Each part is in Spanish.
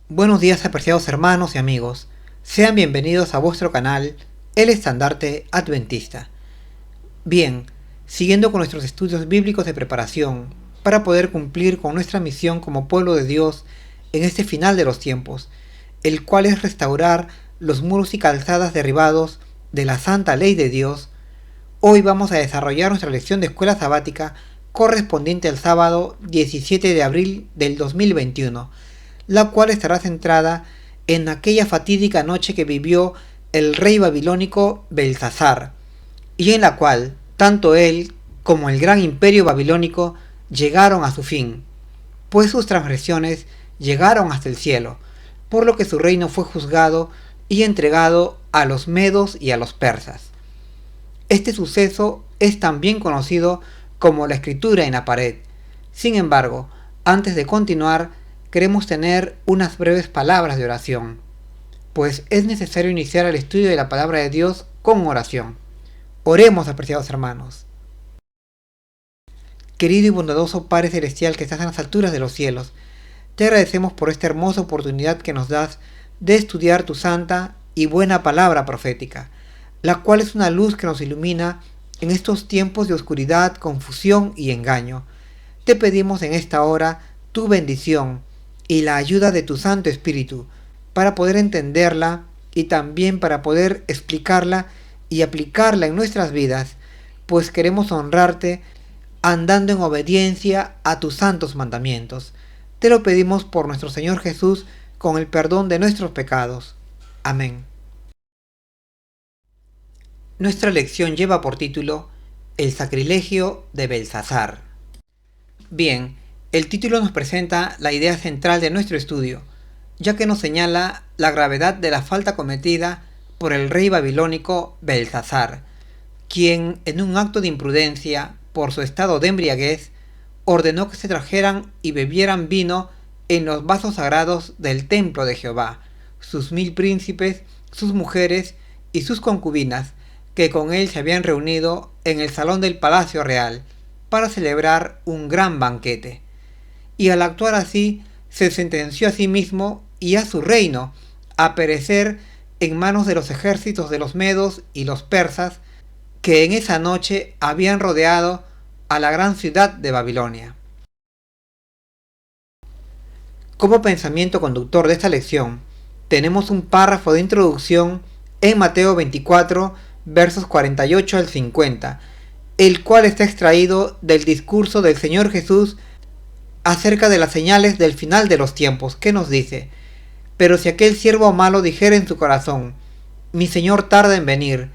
Buenos días, apreciados hermanos y amigos. Sean bienvenidos a vuestro canal, El Estandarte Adventista. Bien, siguiendo con nuestros estudios bíblicos de preparación para poder cumplir con nuestra misión como pueblo de Dios en este final de los tiempos, el cual es restaurar los muros y calzadas derribados de la santa ley de Dios, hoy vamos a desarrollar nuestra lección de escuela sabática correspondiente al sábado 17 de abril del 2021, la cual estará centrada en aquella fatídica noche que vivió el rey babilónico Belsasar, y en la cual tanto él como el gran imperio babilónico llegaron a su fin, pues sus transgresiones llegaron hasta el cielo, por lo que su reino fue juzgado y entregado a los medos y a los persas. Este suceso es también conocido como la escritura en la pared. Sin embargo, antes de continuar, queremos tener unas breves palabras de oración, pues es necesario iniciar el estudio de la palabra de Dios con oración. Oremos, apreciados hermanos. Querido y bondadoso Padre Celestial que estás en las alturas de los cielos, te agradecemos por esta hermosa oportunidad que nos das de estudiar tu santa y buena palabra profética, la cual es una luz que nos ilumina en estos tiempos de oscuridad, confusión y engaño. Te pedimos en esta hora tu bendición y la ayuda de tu Santo Espíritu para poder entenderla y también para poder explicarla y aplicarla en nuestras vidas, pues queremos honrarte andando en obediencia a tus santos mandamientos. Te lo pedimos por nuestro Señor Jesús con el perdón de nuestros pecados. Amén. Nuestra lección lleva por título El sacrilegio de Belsasar. Bien, el título nos presenta la idea central de nuestro estudio, ya que nos señala la gravedad de la falta cometida por el rey babilónico Belsasar, quien, en un acto de imprudencia por su estado de embriaguez, ordenó que se trajeran y bebieran vino en los vasos sagrados del templo de Jehová, sus 1000 príncipes, sus mujeres y sus concubinas, que con él se habían reunido en el salón del palacio real para celebrar un gran banquete. Y al actuar así, se sentenció a sí mismo y a su reino a perecer en manos de los ejércitos de los medos y los persas, que en esa noche habían rodeado a la gran ciudad de Babilonia. Como pensamiento conductor de esta lección, tenemos un párrafo de introducción en Mateo 24, versos 48 al 50, el cual está extraído del discurso del Señor Jesús acerca de las señales del final de los tiempos, que nos dice: pero si aquel siervo malo dijere en su corazón, mi Señor tarda en venir,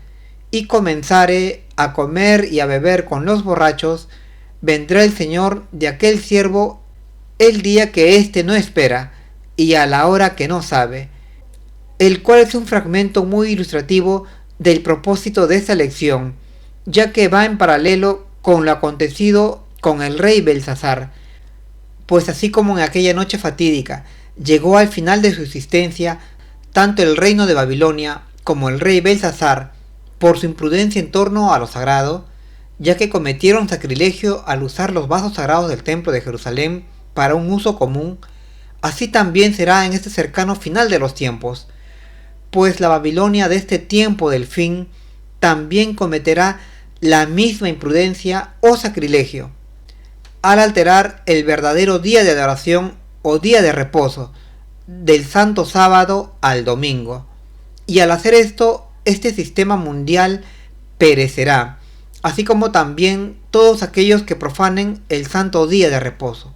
y comenzare a comer y a beber con los borrachos, vendrá el Señor de aquel siervo el día que éste no espera, y a la hora que no sabe, el cual es un fragmento muy ilustrativo del propósito de esta lección, ya que va en paralelo con lo acontecido con el rey Belsasar, pues así como en aquella noche fatídica llegó al final de su existencia tanto el reino de Babilonia como el rey Belsasar por su imprudencia en torno a lo sagrado, ya que cometieron sacrilegio al usar los vasos sagrados del templo de Jerusalén para un uso común, así también será en este cercano final de los tiempos, pues la Babilonia de este tiempo del fin también cometerá la misma imprudencia o sacrilegio, al alterar el verdadero día de adoración o día de reposo, del santo sábado al domingo. Y al hacer esto, este sistema mundial perecerá, así como también todos aquellos que profanen el santo día de reposo.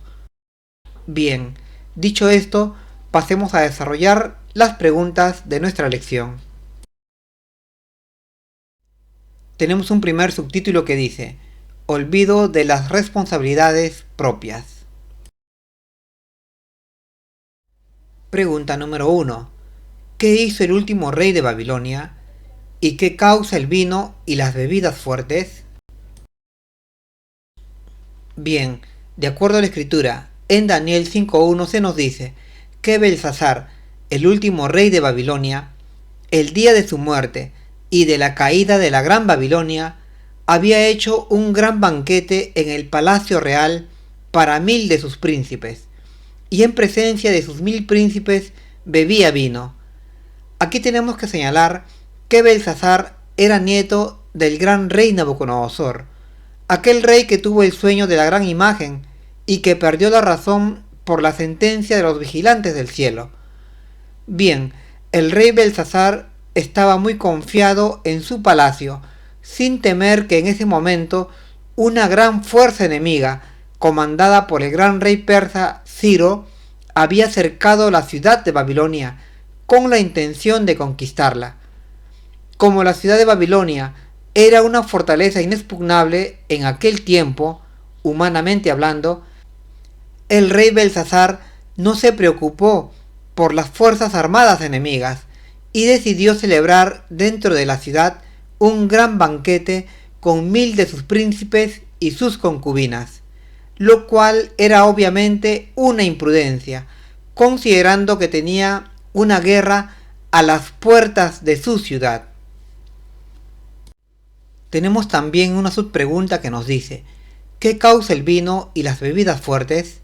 Bien, dicho esto, pasemos a desarrollar las preguntas de nuestra lección. Tenemos un primer subtítulo que dice: Olvido de las responsabilidades propias. Pregunta número 1. ¿Qué hizo el último rey de Babilonia? ¿Y qué causa el vino y las bebidas fuertes? Bien, de acuerdo a la escritura, en Daniel 5.1 se nos dice que Belsasar, el último rey de Babilonia, el día de su muerte y de la caída de la gran Babilonia, había hecho un gran banquete en el palacio real para 1000 de sus príncipes, y en presencia de sus 1000 príncipes bebía vino. Aquí tenemos que señalar que Belsasar era nieto del gran rey Nabucodonosor, aquel rey que tuvo el sueño de la gran imagen y que perdió la razón por la sentencia de los vigilantes del cielo. Bien, el rey Belsasar estaba muy confiado en su palacio, sin temer que en ese momento una gran fuerza enemiga, comandada por el gran rey persa Ciro, había cercado la ciudad de Babilonia con la intención de conquistarla. Como la ciudad de Babilonia era una fortaleza inexpugnable en aquel tiempo, humanamente hablando, el rey Belsasar no se preocupó por las fuerzas armadas enemigas y decidió celebrar dentro de la ciudad un gran banquete con 1000 de sus príncipes y sus concubinas, lo cual era obviamente una imprudencia, considerando que tenía una guerra a las puertas de su ciudad. Tenemos también una subpregunta que nos dice: ¿qué causa el vino y las bebidas fuertes?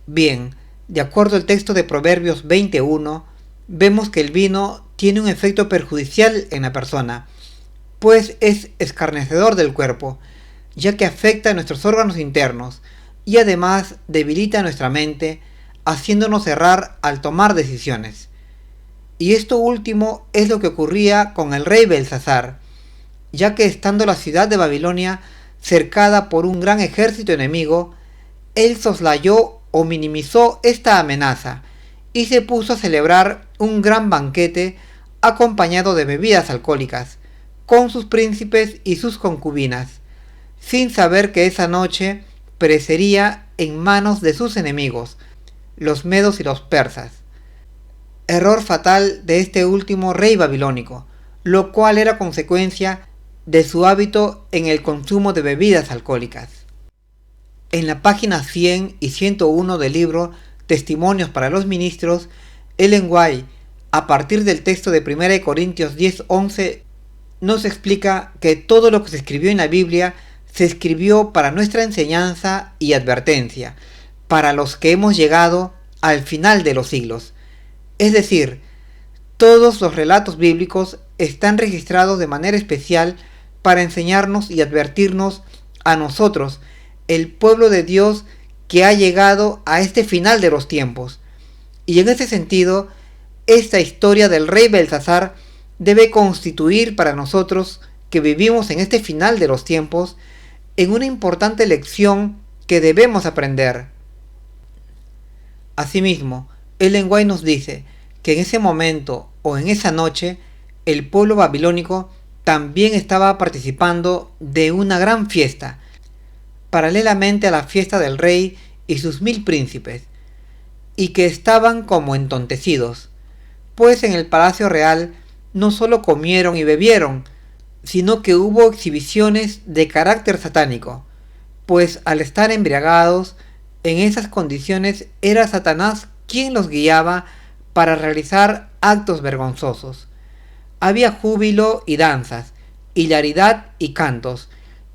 Bien, de acuerdo al texto de Proverbios 21, vemos que el vino tiene un efecto perjudicial en la persona, pues es escarnecedor del cuerpo, ya que afecta a nuestros órganos internos y además debilita nuestra mente, haciéndonos errar al tomar decisiones. Y esto último es lo que ocurría con el rey Belsasar, ya que estando la ciudad de Babilonia cercada por un gran ejército enemigo, él soslayó o minimizó esta amenaza y se puso a celebrar un gran banquete acompañado de bebidas alcohólicas, con sus príncipes y sus concubinas, sin saber que esa noche perecería en manos de sus enemigos, los medos y los persas. Error fatal de este último rey babilónico, lo cual era consecuencia de su hábito en el consumo de bebidas alcohólicas. En la página 100 y 101 del libro Testimonios para los Ministros, Ellen White, a partir del texto de 1 Corintios 10:11, nos explica que todo lo que se escribió en la Biblia se escribió para nuestra enseñanza y advertencia, para los que hemos llegado al final de los siglos. Es decir, todos los relatos bíblicos están registrados de manera especial para enseñarnos y advertirnos a nosotros, el pueblo de Dios que ha llegado a este final de los tiempos. Y en ese sentido, esta historia del rey Belsasar debe constituir para nosotros, que vivimos en este final de los tiempos, en una importante lección que debemos aprender. Asimismo, Ellen White nos dice que en ese momento o en esa noche, el pueblo babilónico también estaba participando de una gran fiesta, paralelamente a la fiesta del rey y sus 1000 príncipes, y que estaban como entontecidos, pues en el palacio real no solo comieron y bebieron, sino que hubo exhibiciones de carácter satánico, pues al estar embriagados, en esas condiciones era Satanás quien los guiaba para realizar actos vergonzosos. Había júbilo y danzas, hilaridad y cantos,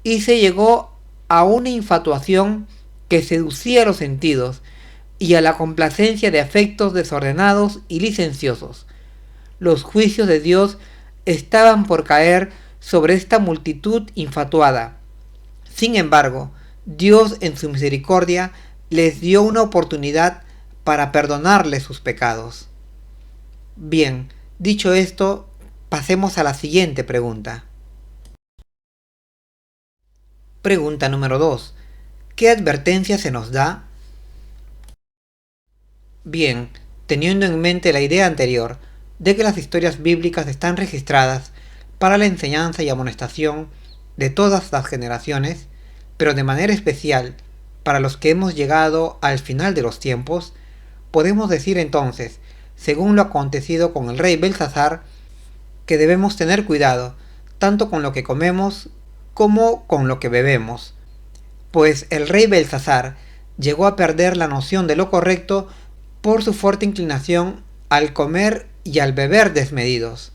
y se llegó a una infatuación que seducía los sentidos y a la complacencia de afectos desordenados y licenciosos. Los juicios de Dios estaban por caer sobre esta multitud infatuada. Sin embargo, Dios en su misericordia les dio una oportunidad para perdonarles sus pecados. Bien, dicho esto, pasemos a la siguiente pregunta. Pregunta número 2. ¿Qué advertencia se nos da? Bien, teniendo en mente la idea anterior de que las historias bíblicas están registradas para la enseñanza y amonestación de todas las generaciones, pero de manera especial para los que hemos llegado al final de los tiempos, podemos decir entonces, según lo acontecido con el rey Belsasar, que debemos tener cuidado tanto con lo que comemos como con lo que bebemos, pues el rey Belsasar llegó a perder la noción de lo correcto por su fuerte inclinación al comer y al beber desmedidos.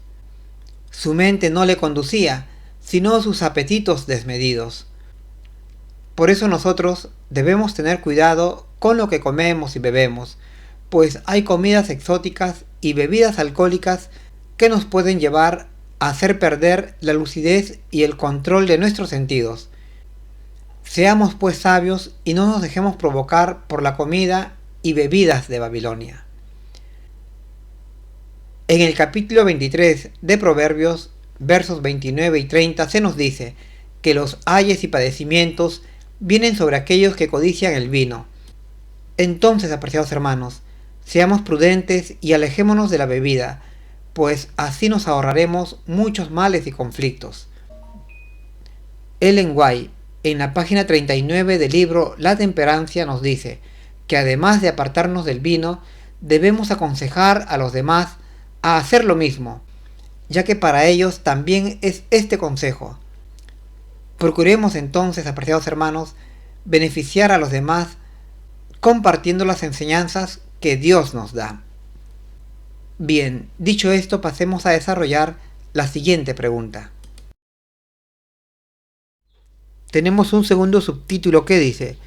Su mente no le conducía, sino sus apetitos desmedidos. Por eso nosotros debemos tener cuidado con lo que comemos y bebemos, pues hay comidas exóticas y bebidas alcohólicas que nos pueden llevar a hacer perder la lucidez y el control de nuestros sentidos. Seamos pues sabios y no nos dejemos provocar por la comida y bebidas de Babilonia. En el capítulo 23 de Proverbios, versos 29 y 30, se nos dice que los ayes y padecimientos vienen sobre aquellos que codician el vino. Entonces, apreciados hermanos, seamos prudentes y alejémonos de la bebida, pues así nos ahorraremos muchos males y conflictos. Ellen White, en la página 39 del libro La Temperancia, nos dice que además de apartarnos del vino, debemos aconsejar a los demás a hacer lo mismo, ya que para ellos también es este consejo. Procuremos entonces, apreciados hermanos, beneficiar a los demás compartiendo las enseñanzas que Dios nos da. Bien, dicho esto, pasemos a desarrollar la siguiente pregunta. Tenemos un segundo subtítulo que dice: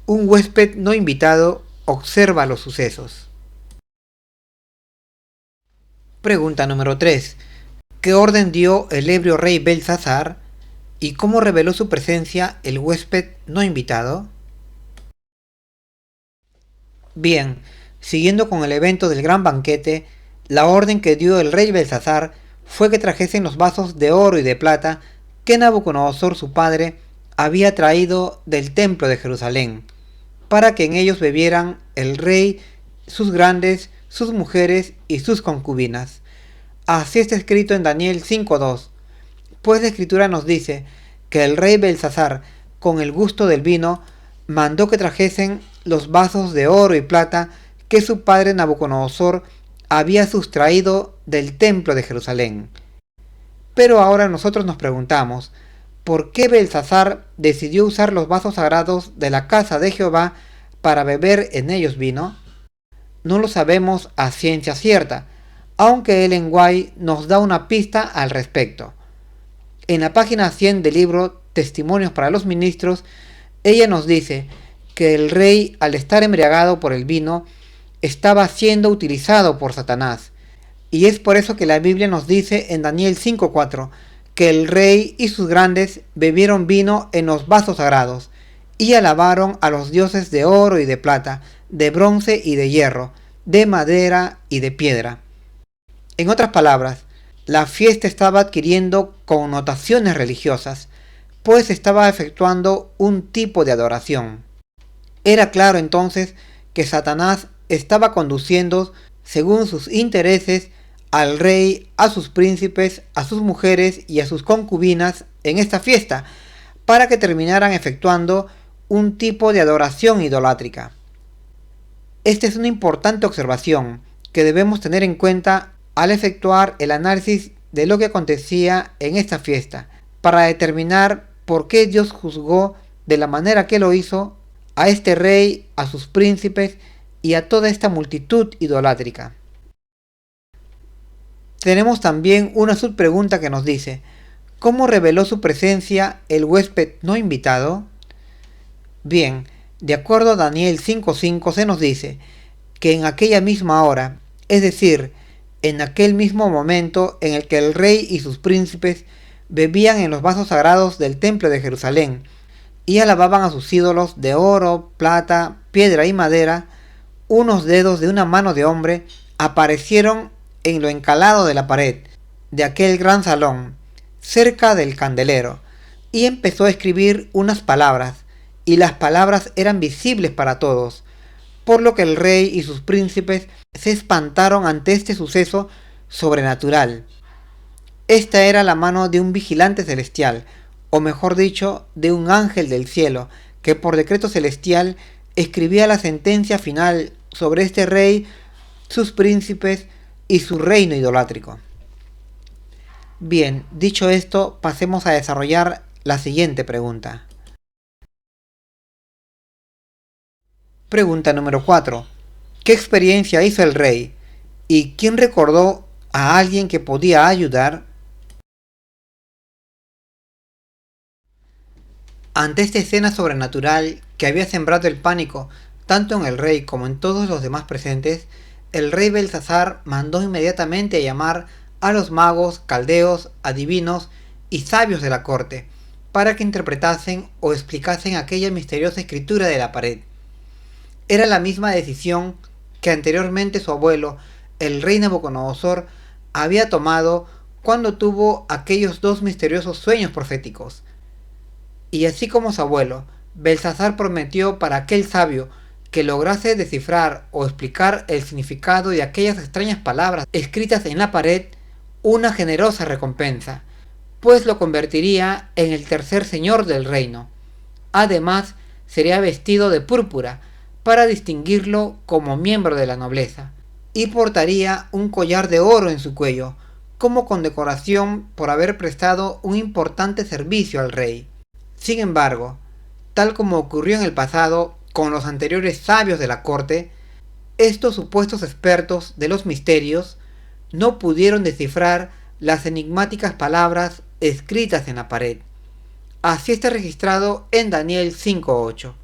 un huésped no invitado observa los sucesos. Pregunta número 3. ¿Qué orden dio el ebrio rey Belsasar y cómo reveló su presencia el huésped no invitado? Bien, siguiendo con el evento del gran banquete, la orden que dio el rey Belsasar fue que trajesen los vasos de oro y de plata que Nabucodonosor su padre había traído del templo de Jerusalén, para que en ellos bebieran el rey, sus grandes, sus mujeres y sus concubinas. Así está escrito en Daniel 5:2, pues la escritura nos dice que el rey Belsasar, con el gusto del vino, mandó que trajesen los vasos de oro y plata que su padre Nabucodonosor había sustraído del templo de Jerusalén. Pero ahora nosotros nos preguntamos, ¿por qué Belsasar decidió usar los vasos sagrados de la casa de Jehová para beber en ellos vino? No lo sabemos a ciencia cierta, aunque Ellen White nos da una pista al respecto. En la página 100 del libro Testimonios para los Ministros, ella nos dice que el rey, al estar embriagado por el vino, estaba siendo utilizado por Satanás. Y es por eso que la Biblia nos dice en Daniel 5:4 que el rey y sus grandes bebieron vino en los vasos sagrados y alabaron a los dioses de oro y de plata, de bronce y de hierro, de madera y de piedra. En otras palabras, la fiesta estaba adquiriendo connotaciones religiosas, pues estaba efectuando un tipo de adoración. Era claro entonces que Satanás estaba conduciendo, según sus intereses, al rey, a sus príncipes, a sus mujeres y a sus concubinas en esta fiesta, para que terminaran efectuando un tipo de adoración idolátrica. Esta es una importante observación que debemos tener en cuenta al efectuar el análisis de lo que acontecía en esta fiesta, para determinar por qué Dios juzgó de la manera que lo hizo a este rey, a sus príncipes y a toda esta multitud idolátrica. Tenemos también una subpregunta que nos dice: ¿cómo reveló su presencia el huésped no invitado? Bien, de acuerdo a Daniel 5:5 se nos dice que en aquella misma hora, es decir, en aquel mismo momento en el que el rey y sus príncipes bebían en los vasos sagrados del templo de Jerusalén y alababan a sus ídolos de oro, plata, piedra y madera, unos dedos de una mano de hombre aparecieron en lo encalado de la pared de aquel gran salón, cerca del candelero, y empezó a escribir unas palabras, y las palabras eran visibles para todos, por lo que el rey y sus príncipes se espantaron ante este suceso sobrenatural. Esta era la mano de un vigilante celestial, o mejor dicho, de un ángel del cielo, que por decreto celestial escribía la sentencia final sobre este rey, sus príncipes y su reino idolátrico. Bien, dicho esto, pasemos a desarrollar la siguiente pregunta. Pregunta número 4. ¿Qué experiencia hizo el rey? ¿Y quién recordó a alguien que podía ayudar? Ante esta escena sobrenatural que había sembrado el pánico Tanto en el rey como en todos los demás presentes, el rey Belsasar mandó inmediatamente a llamar a los magos, caldeos, adivinos y sabios de la corte, para que interpretasen o explicasen aquella misteriosa escritura de la pared. Era la misma decisión que anteriormente su abuelo, el rey Nabucodonosor, había tomado cuando tuvo aquellos dos misteriosos sueños proféticos. Y así como su abuelo, Belsasar prometió para aquel sabio que lograse descifrar o explicar el significado de aquellas extrañas palabras escritas en la pared, una generosa recompensa, pues lo convertiría en el tercer señor del reino. Además, sería vestido de púrpura para distinguirlo como miembro de la nobleza, y portaría un collar de oro en su cuello, como condecoración por haber prestado un importante servicio al rey. Sin embargo, tal como ocurrió en el pasado con los anteriores sabios de la corte, estos supuestos expertos de los misterios no pudieron descifrar las enigmáticas palabras escritas en la pared. Así está registrado en Daniel 5:8.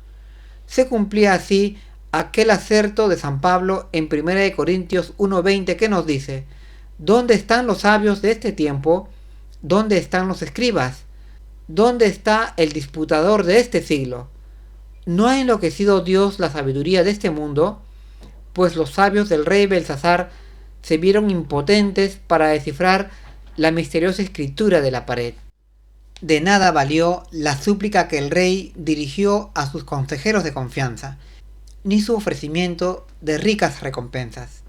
Se cumplía así aquel acerto de San Pablo en 1 Corintios 1:20 que nos dice: ¿dónde están los sabios de este tiempo? ¿Dónde están los escribas? ¿Dónde está el disputador de este siglo? ¿No ha enloquecido Dios la sabiduría de este mundo? Pues los sabios del rey Belsasar se vieron impotentes para descifrar la misteriosa escritura de la pared. De nada valió la súplica que el rey dirigió a sus consejeros de confianza, ni su ofrecimiento de ricas recompensas.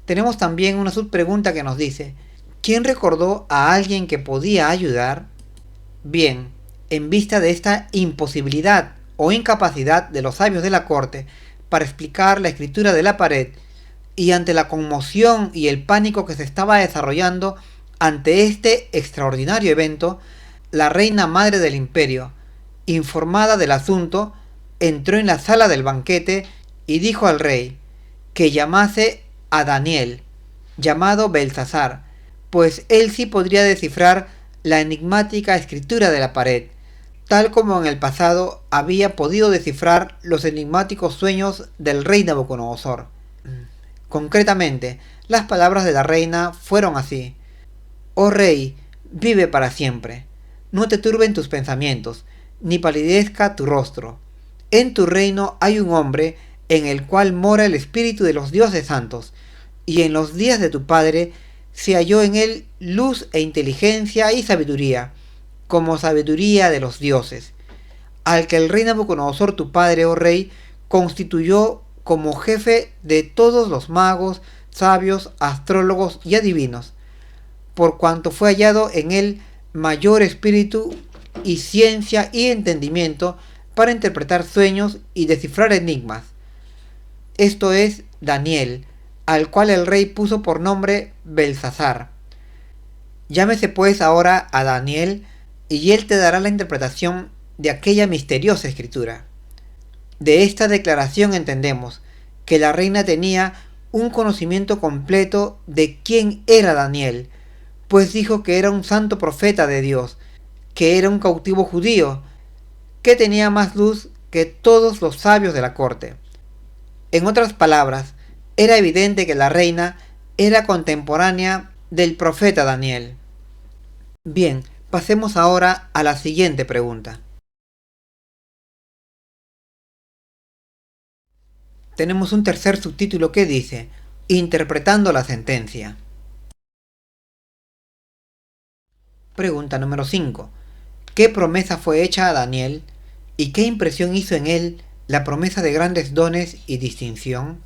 Tenemos también una subpregunta que nos dice: ¿quién recordó a alguien que podía ayudar? Bien, en vista de esta imposibilidad o incapacidad de los sabios de la corte para explicar la escritura de la pared, y ante la conmoción y el pánico que se estaba desarrollando ante este extraordinario evento, la reina madre del imperio, informada del asunto, entró en la sala del banquete y dijo al rey que llamase a Daniel, llamado Belsasar, pues él sí podría descifrar la enigmática escritura de la pared, tal como en el pasado había podido descifrar los enigmáticos sueños del rey Nabucodonosor. Concretamente, las palabras de la reina fueron así: oh rey, vive para siempre, no te turben tus pensamientos, ni palidezca tu rostro. En tu reino hay un hombre en el cual mora el espíritu de los dioses santos, y en los días de tu padre se halló en él luz e inteligencia y sabiduría, como sabiduría de los dioses, al que el rey Nabucodonosor tu padre, oh rey, constituyó como jefe de todos los magos, sabios, astrólogos y adivinos, por cuanto fue hallado en él mayor espíritu y ciencia y entendimiento para interpretar sueños y descifrar enigmas. Esto es Daniel, al cual el rey puso por nombre Belsasar. Llámese pues ahora a Daniel, y él te dará la interpretación de aquella misteriosa escritura. De esta declaración entendemos que la reina tenía un conocimiento completo de quién era Daniel, pues dijo que era un santo profeta de Dios, que era un cautivo judío, que tenía más luz que todos los sabios de la corte. En otras palabras, era evidente que la reina era contemporánea del profeta Daniel. Bien, pasemos ahora a la siguiente pregunta. Tenemos un tercer subtítulo que dice: interpretando la sentencia. Pregunta número 5. ¿Qué promesa fue hecha a Daniel y qué impresión hizo en él la promesa de grandes dones y distinción?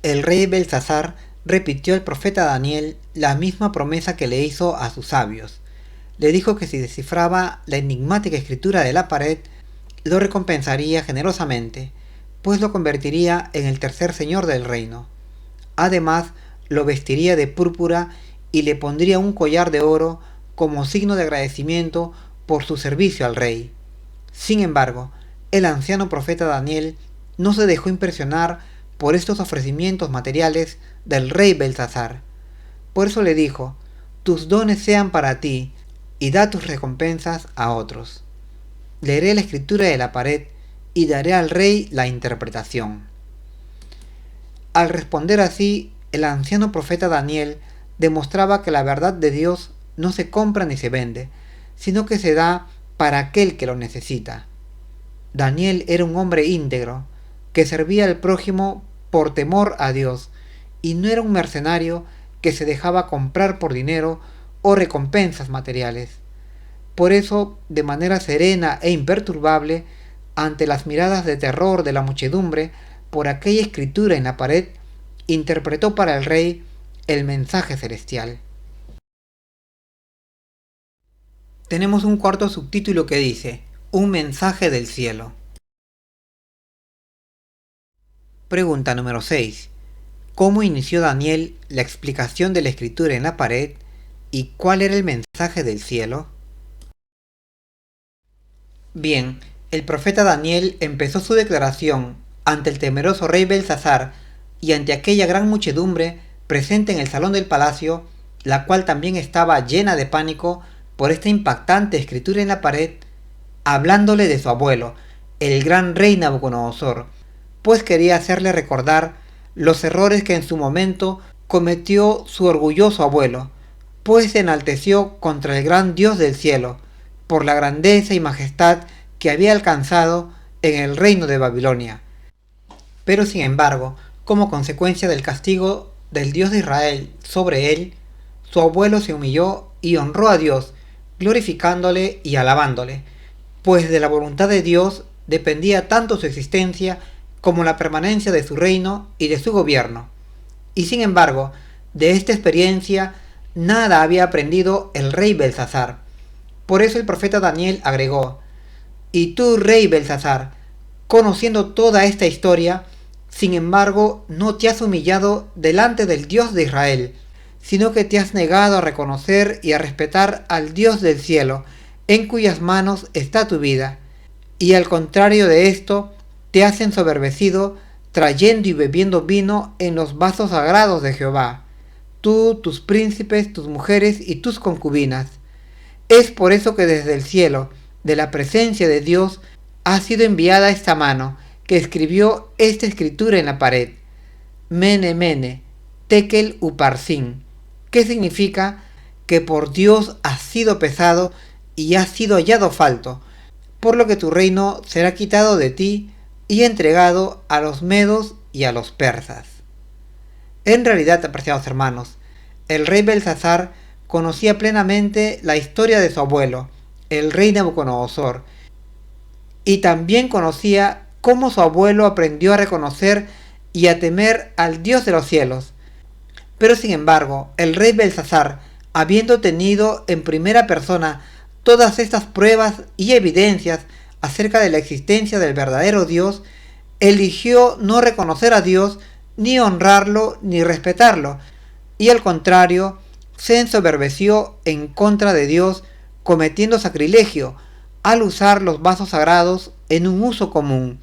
El rey Belsasar repitió al profeta Daniel la misma promesa que le hizo a sus sabios. Le dijo que si descifraba la enigmática escritura de la pared, lo recompensaría generosamente, pues lo convertiría en el tercer señor del reino. Además, lo vestiría de púrpura y le pondría un collar de oro como signo de agradecimiento por su servicio al rey. Sin embargo, el anciano profeta Daniel no se dejó impresionar por estos ofrecimientos materiales del rey Belsasar. Por eso le dijo: tus dones sean para ti, y da tus recompensas a otros. Leeré la escritura de la pared y daré al rey la interpretación. Al responder así, el anciano profeta Daniel demostraba que la verdad de Dios no se compra ni se vende, sino que se da para aquel que lo necesita. Daniel era un hombre íntegro, que servía al prójimo por temor a Dios, y no era un mercenario que se dejaba comprar por dinero o recompensas materiales. Por eso, de manera serena e imperturbable, ante las miradas de terror de la muchedumbre por aquella escritura en la pared, interpretó para el rey el mensaje celestial. Tenemos un cuarto subtítulo que dice: un mensaje del cielo. Pregunta número 6. ¿Cómo inició Daniel la explicación de la escritura en la pared y cuál era el mensaje del cielo? Bien, el profeta Daniel empezó su declaración ante el temeroso rey Belsasar y ante aquella gran muchedumbre presente en el salón del palacio, la cual también estaba llena de pánico por esta impactante escritura en la pared, hablándole de su abuelo, el gran rey Nabucodonosor, pues quería hacerle recordar los errores que en su momento cometió su orgulloso abuelo, pues se enalteció contra el gran Dios del cielo, por la grandeza y majestad que había alcanzado en el reino de Babilonia. Pero sin embargo, como consecuencia del castigo del Dios de Israel sobre él, su abuelo se humilló y honró a Dios, glorificándole y alabándole, pues de la voluntad de Dios dependía tanto su existencia como la permanencia de su reino y de su gobierno. Y sin embargo, de esta experiencia nada había aprendido el rey Belsasar. Por eso el profeta Daniel agregó: y tú, rey Belsasar, conociendo toda esta historia, sin embargo no te has humillado delante del Dios de Israel, sino que te has negado a reconocer y a respetar al Dios del cielo, en cuyas manos está tu vida, y al contrario de esto, te has ensoberbecido trayendo y bebiendo vino en los vasos sagrados de Jehová, tú, tus príncipes, tus mujeres y tus concubinas. Es por eso que desde el cielo, de la presencia de Dios, ha sido enviada esta mano, que escribió esta escritura en la pared: Mene, Mene, Tekel Uparsin, que significa que por Dios has sido pesado y has sido hallado falto, por lo que tu reino será quitado de ti y entregado a los medos y a los persas. En realidad, apreciados hermanos, el rey Belsasar conocía plenamente la historia de su abuelo, el rey Nabucodonosor, y también conocía cómo su abuelo aprendió a reconocer y a temer al Dios de los cielos. Pero sin embargo, el rey Belsasar, habiendo tenido en primera persona todas estas pruebas y evidencias acerca de la existencia del verdadero Dios, eligió no reconocer a Dios, ni honrarlo, ni respetarlo, y al contrario, se ensoberbeció en contra de Dios, cometiendo sacrilegio al usar los vasos sagrados en un uso común,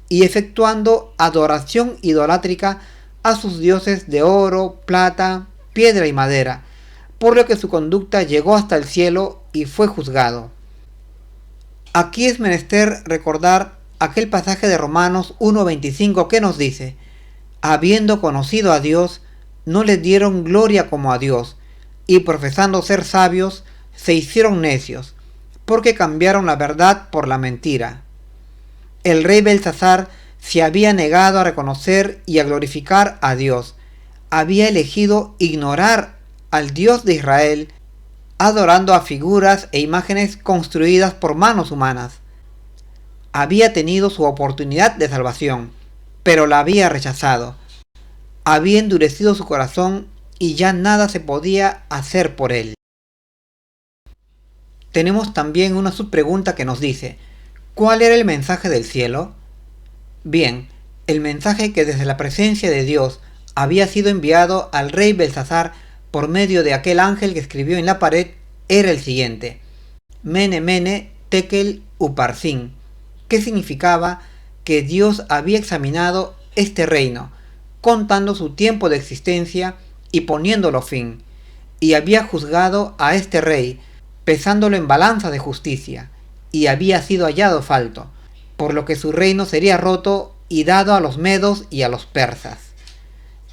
y efectuando adoración idolátrica a sus dioses de oro, plata, piedra y madera, por lo que su conducta llegó hasta el cielo y fue juzgado. Aquí es menester recordar aquel pasaje de Romanos 1:25 que nos dice: habiendo conocido a Dios, no le dieron gloria como a Dios, y profesando ser sabios, se hicieron necios, porque cambiaron la verdad por la mentira. El rey Belsasar se había negado a reconocer y a glorificar a Dios, había elegido ignorar al Dios de Israel, adorando a figuras e imágenes construidas por manos humanas. Había tenido su oportunidad de salvación, pero la había rechazado. Había endurecido su corazón y ya nada se podía hacer por él. Tenemos también una subpregunta que nos dice: ¿cuál era el mensaje del cielo? Bien, el mensaje que desde la presencia de Dios había sido enviado al rey Belsasar por medio de aquel ángel que escribió en la pared era el siguiente: Mene, Mene, Tekel Uparsin, que significaba que Dios había examinado este reino, contando su tiempo de existencia y poniéndolo fin, y había juzgado a este rey, pesándolo en balanza de justicia, y había sido hallado falto, por lo que su reino sería roto y dado a los medos y a los persas.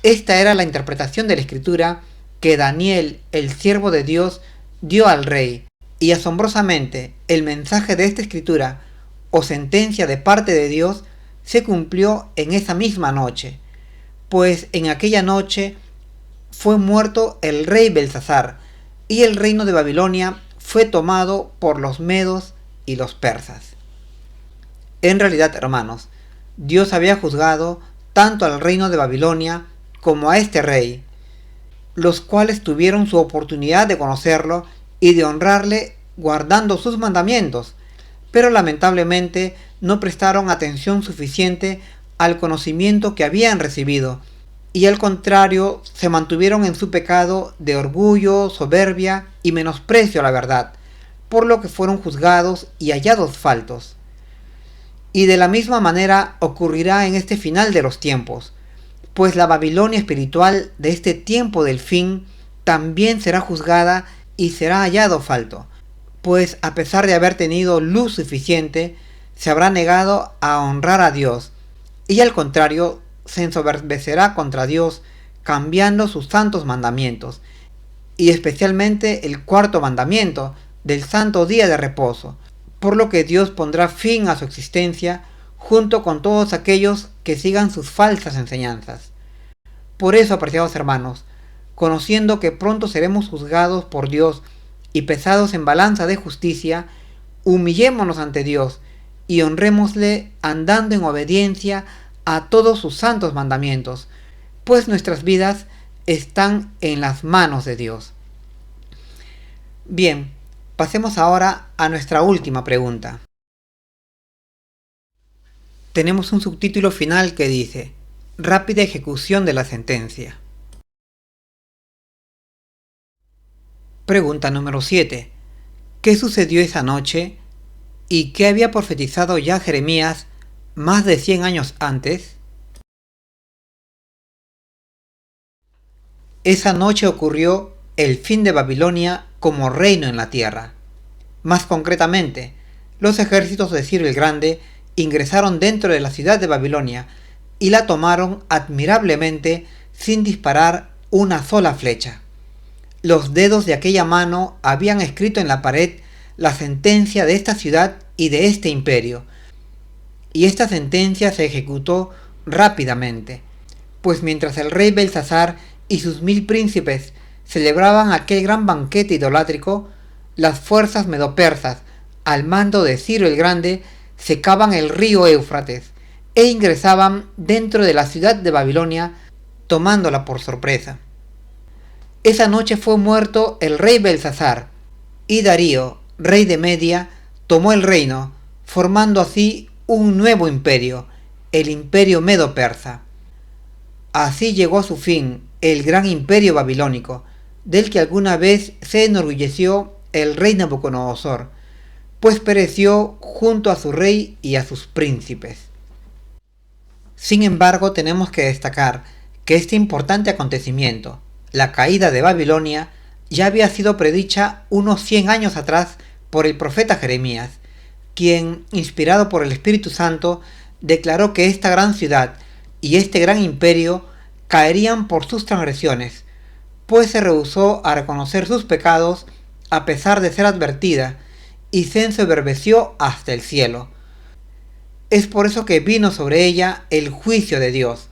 Esta era la interpretación de la escritura que Daniel, el siervo de Dios, dio al rey, y asombrosamente el mensaje de esta escritura o sentencia de parte de Dios se cumplió en esa misma noche, pues en aquella noche fue muerto el rey Belsasar, y el reino de Babilonia fue tomado por los medos y los persas. En realidad, hermanos, Dios había juzgado tanto al reino de Babilonia como a este rey, los cuales tuvieron su oportunidad de conocerlo y de honrarle guardando sus mandamientos, pero lamentablemente no prestaron atención suficiente al conocimiento que habían recibido, y al contrario se mantuvieron en su pecado de orgullo, soberbia y menosprecio a la verdad, por lo que fueron juzgados y hallados faltos. Y de la misma manera ocurrirá en este final de los tiempos, pues la Babilonia espiritual de este tiempo del fin también será juzgada y será hallado falto, pues a pesar de haber tenido luz suficiente, se habrá negado a honrar a Dios, y al contrario, se ensoberbecerá contra Dios, cambiando sus santos mandamientos, y especialmente el cuarto mandamiento del santo día de reposo, por lo que Dios pondrá fin a su existencia junto con todos aquellos que sigan sus falsas enseñanzas. Por eso, apreciados hermanos, conociendo que pronto seremos juzgados por Dios y pesados en balanza de justicia, humillémonos ante Dios y honrémosle andando en obediencia a todos sus santos mandamientos, pues nuestras vidas están en las manos de Dios. Bien, pasemos ahora a nuestra última pregunta. Tenemos un subtítulo final que dice: rápida ejecución de la sentencia. Pregunta número 7. ¿Qué sucedió esa noche y qué había profetizado ya Jeremías más de 100 años antes? Esa noche ocurrió el fin de Babilonia como reino en la tierra. Más concretamente, los ejércitos de Ciro el Grande ingresaron dentro de la ciudad de Babilonia y la tomaron admirablemente sin disparar una sola flecha. Los dedos de aquella mano habían escrito en la pared la sentencia de esta ciudad y de este imperio, y esta sentencia se ejecutó rápidamente, pues mientras el rey Belsasar y sus 1000 príncipes celebraban aquel gran banquete idolátrico, las fuerzas medopersas, al mando de Ciro el Grande, secaban el río Éufrates e ingresaban dentro de la ciudad de Babilonia, tomándola por sorpresa. Esa noche fue muerto el rey Belsasar, y Darío, rey de Media, tomó el reino, formando así un nuevo imperio, el imperio medo-persa. Así llegó a su fin el gran imperio babilónico, del que alguna vez se enorgulleció el rey Nabucodonosor, pues pereció junto a su rey y a sus príncipes. Sin embargo, tenemos que destacar que este importante acontecimiento, la caída de Babilonia, ya había sido predicha unos 100 años atrás por el profeta Jeremías, quien, inspirado por el Espíritu Santo, declaró que esta gran ciudad y este gran imperio caerían por sus transgresiones, pues se rehusó a reconocer sus pecados a pesar de ser advertida, y se ensoberbeció hasta el cielo. Es por eso que vino sobre ella el juicio de Dios.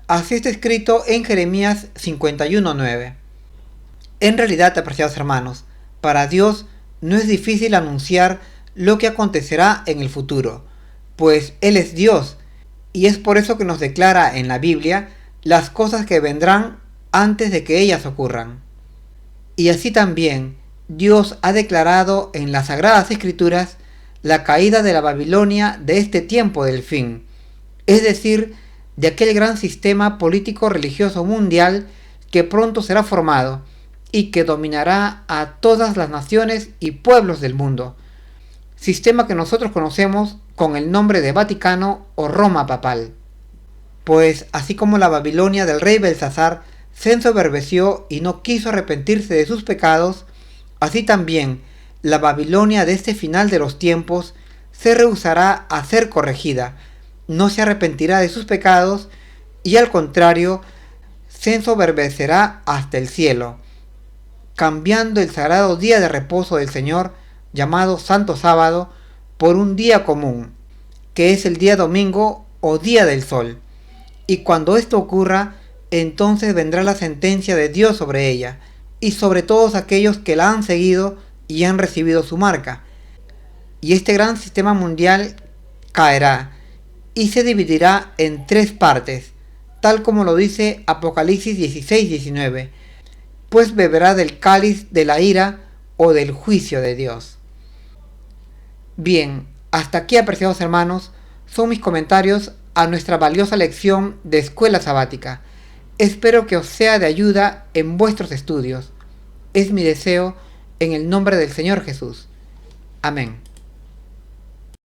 Así está escrito en Jeremías 51:9. En realidad, apreciados hermanos, para Dios no es difícil anunciar lo que acontecerá en el futuro, pues Él es Dios, y es por eso que nos declara en la Biblia las cosas que vendrán antes de que ellas ocurran. Y así también Dios ha declarado en las Sagradas Escrituras la caída de la Babilonia de este tiempo del fin, es decir, de aquel gran sistema político-religioso mundial que pronto será formado y que dominará a todas las naciones y pueblos del mundo, sistema que nosotros conocemos con el nombre de Vaticano o Roma Papal. Pues así como la Babilonia del rey Belsasar se ensoberbeció y no quiso arrepentirse de sus pecados, así también la Babilonia de este final de los tiempos se rehusará a ser corregida, no se arrepentirá de sus pecados y al contrario, se ensoberbecerá hasta el cielo, cambiando el sagrado día de reposo del Señor, llamado Santo Sábado, por un día común, que es el día domingo o día del sol. Y cuando esto ocurra, entonces vendrá la sentencia de Dios sobre ella, y sobre todos aquellos que la han seguido y han recibido su marca. Y este gran sistema mundial caerá, y se dividirá en tres partes, tal como lo dice Apocalipsis 16-19, pues beberá del cáliz de la ira o del juicio de Dios. Bien, hasta aquí, apreciados hermanos, son mis comentarios a nuestra valiosa lección de escuela sabática. Espero que os sea de ayuda en vuestros estudios. Es mi deseo en el nombre del Señor Jesús. Amén.